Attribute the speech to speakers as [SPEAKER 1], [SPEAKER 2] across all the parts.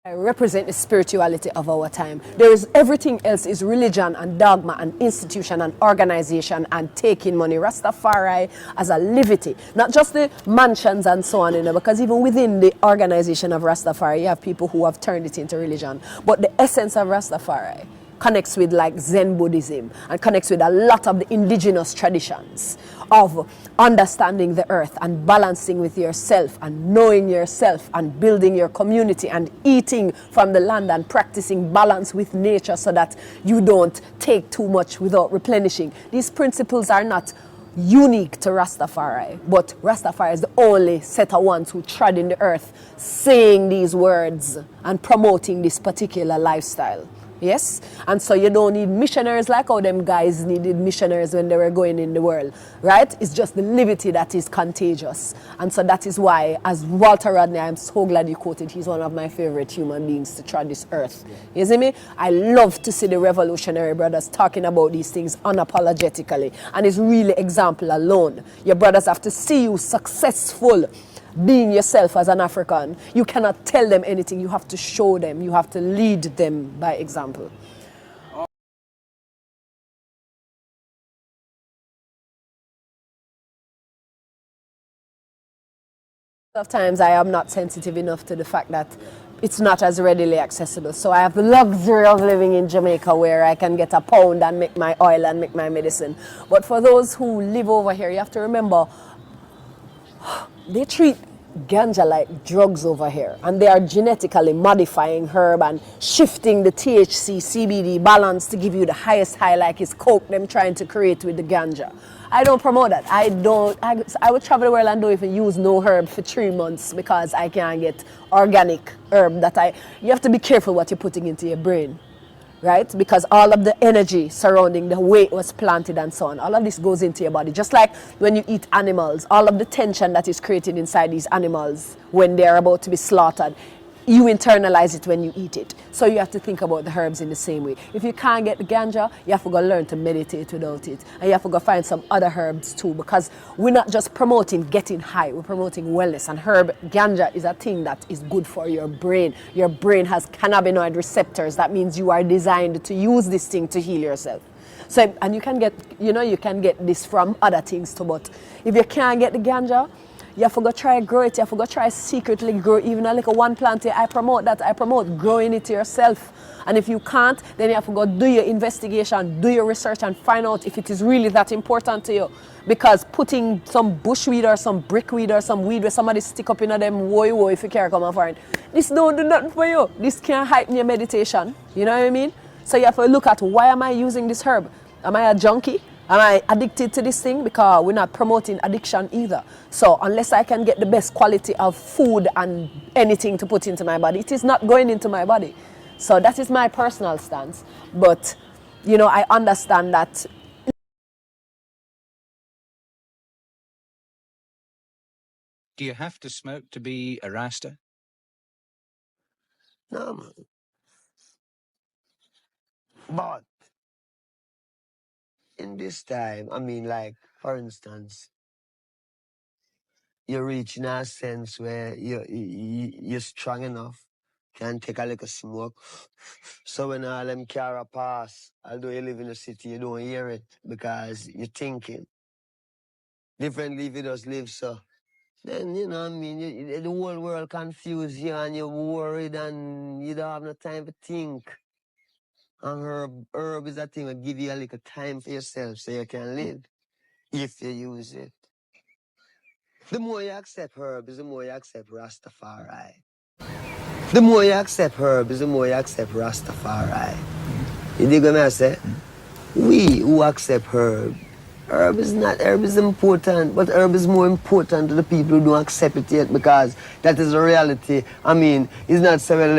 [SPEAKER 1] represent the spirituality of our time. There is everything else is religion and dogma and institution and organization and taking money. Rastafari as a livity, not just the mansions and so on, because even within the organization of Rastafari, you have people who have turned it into religion. But the essence of Rastafari connects with like Zen Buddhism and connects with a lot of the indigenous traditions of understanding the earth and balancing with yourself and knowing yourself and building your community and eating from the land and practicing balance with nature so that you don't take too much without replenishing. These principles are not unique to Rastafari, but Rastafari is the only set of ones who trod in the earth saying these words and promoting this particular lifestyle. Yes? And so you don't need missionaries like how them guys needed missionaries when they were going in the world, right? It's just the livity that is contagious. And so that is why, as Walter Rodney, I'm so glad you quoted, he's one of my favorite human beings to trod this earth. You see me? I love to see the revolutionary brothers talking about these things unapologetically. And it's really example alone. Your brothers have to see you successful being yourself as an African. You cannot tell them anything. You have to show them. You have to lead them by example. Sometimes I am not sensitive enough to the fact that it's not as readily accessible. So I have the luxury of living in Jamaica where I can get a pound and make my oil and make my medicine. But for those who live over here, you have to remember, they treat ganja like drugs over here, and they are genetically modifying herb and shifting the THC CBD balance to give you the highest high, like it's coke them trying to create with the ganja. I don't promote that. I would travel the world and don't even use no herb for 3 months because I can't get organic herb that you have to be careful what you're putting into your brain. Right? Because all of the energy surrounding the way it was planted and so on, all of this goes into your body. Just like when you eat animals, all of the tension that is created inside these animals when they are about to be slaughtered, you internalize it when you eat it. So you have to think about the herbs in the same way. If you can't get the ganja, you have to go learn to meditate without it. And you have to go find some other herbs too, because we're not just promoting getting high, we're promoting wellness. And ganja is a thing that is good for your brain. Your brain has cannabinoid receptors. That means you are designed to use this thing to heal yourself. So, and you can get, you can get this from other things too, but if you can't get the ganja, you have to go try grow it. You have to go try secretly grow even a little one plant. I promote that. I promote growing it yourself. And if you can't, then you have to go do your investigation, do your research and find out if it is really that important to you. Because putting some bushweed or some brickweed or some weed where somebody stick up in them woy if you can't come and find, this don't do nothing for you. This can't heighten your meditation. You know what I mean? So you have to look at, why am I using this herb? Am I a junkie? Am I addicted to this thing? Because we're not promoting addiction either. So unless I can get the best quality of food and anything to put into my body, it is not going into my body. So that is my personal stance. But, I understand that.
[SPEAKER 2] Do you have to smoke to be a Rasta?
[SPEAKER 3] No, man. But in this time, for instance, you're reaching a sense where you're strong enough, can take a little smoke. So when all them car pass, although you live in the city, you don't hear it because you're thinking. Differently if you just live so. Then, the whole world confused you and you're worried and you don't have no time to think. And herb is a thing that give you a little time for yourself so you can live if you use it. The more you accept herbs, the more you accept Rastafari. The more you accept herbs, the more you accept Rastafari. You dig what I say? We who accept herb herb is important, but herb is more important to the people who don't accept it yet because that is the reality. It's not saying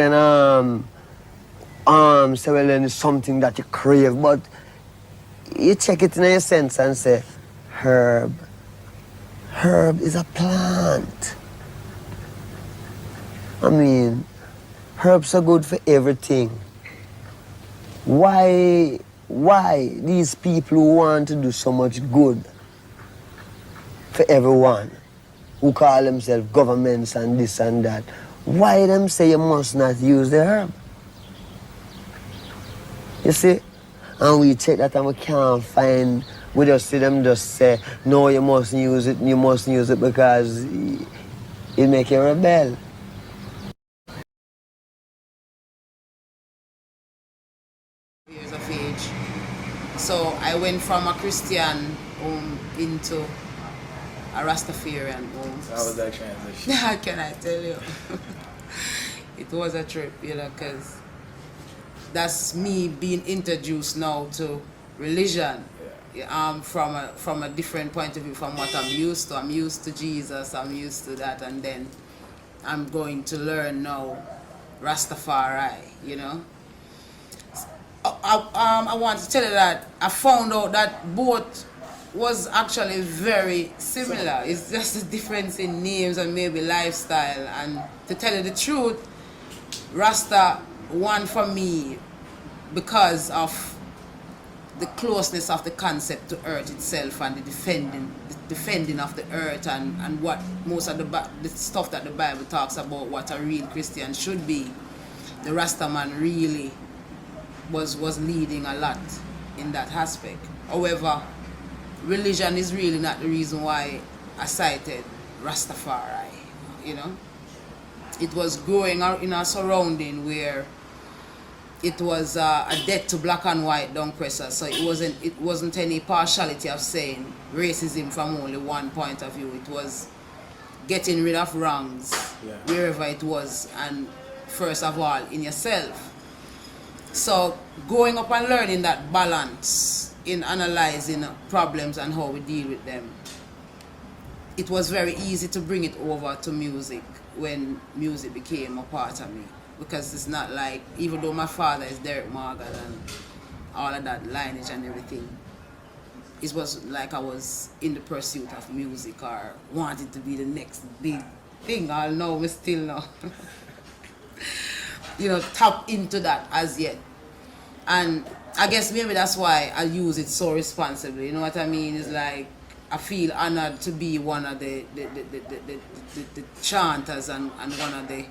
[SPEAKER 3] it's something that you crave, but you check it in your sense and say, herb is a plant. Herbs are good for everything. Why these people who want to do so much good for everyone, who call themselves governments and this and that, Why them say you must not use the herb? You see? And we check that and we can't find, we just see them just say, no, you mustn't use it because it make you rebel.
[SPEAKER 4] Years of age. So I went from a Christian home into a Rastafarian home.
[SPEAKER 5] How was that transition?
[SPEAKER 4] How can I tell you? It was a trip, you know, because that's me being introduced now to religion. From a different point of view from what I'm used to. I'm used to Jesus, I'm used to that, and then I'm going to learn now Rastafari, you know. I want to tell you that I found out that both was actually very similar. It's just a difference in names and maybe lifestyle. And to tell you the truth, Rasta won for me because of the closeness of the concept to earth itself and the defending of the earth and what most of the stuff that the Bible talks about what a real Christian should be. The Rasta man really was leading a lot in that aspect. However, religion is really not the reason why I cited Rastafari, you know. It was growing out in a surrounding where it was a death to black and white down presser, so it wasn't any partiality of saying racism from only one point of view. It was getting rid of wrongs wherever it was, and first of all in yourself. So going up and learning that balance in analyzing problems and how we deal with them, it was very easy to bring it over to music when music became a part of me. Because it's not like, even though my father is Derek Morgan and all of that lineage and everything, it was like I was in the pursuit of music or wanted to be the next big thing. I'll know, we still know. You know, tap into that as yet. And I guess maybe that's why I use it so responsibly. You know what I mean? It's like I feel honored to be one of the chanters and one of the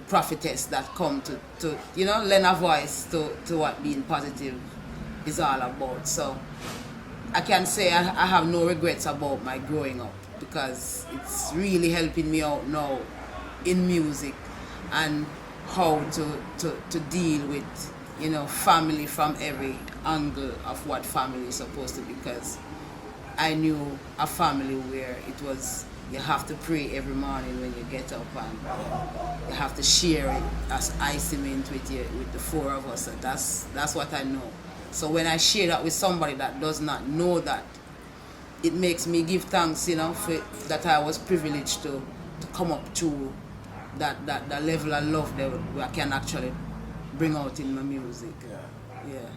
[SPEAKER 4] prophetess that come to you know, lend a voice to what being positive is all about. So I can say I have no regrets about my growing up because it's really helping me out now in music and how to deal with, you know, family from every angle of what family is supposed to be, because I knew a family where it was you have to pray every morning when you get up and you have to share it as I cement with the four of us. And that's what I know. So when I share that with somebody that does not know that, it makes me give thanks, you know, for that I was privileged to come up to that level of love that I can actually bring out in my music. Yeah.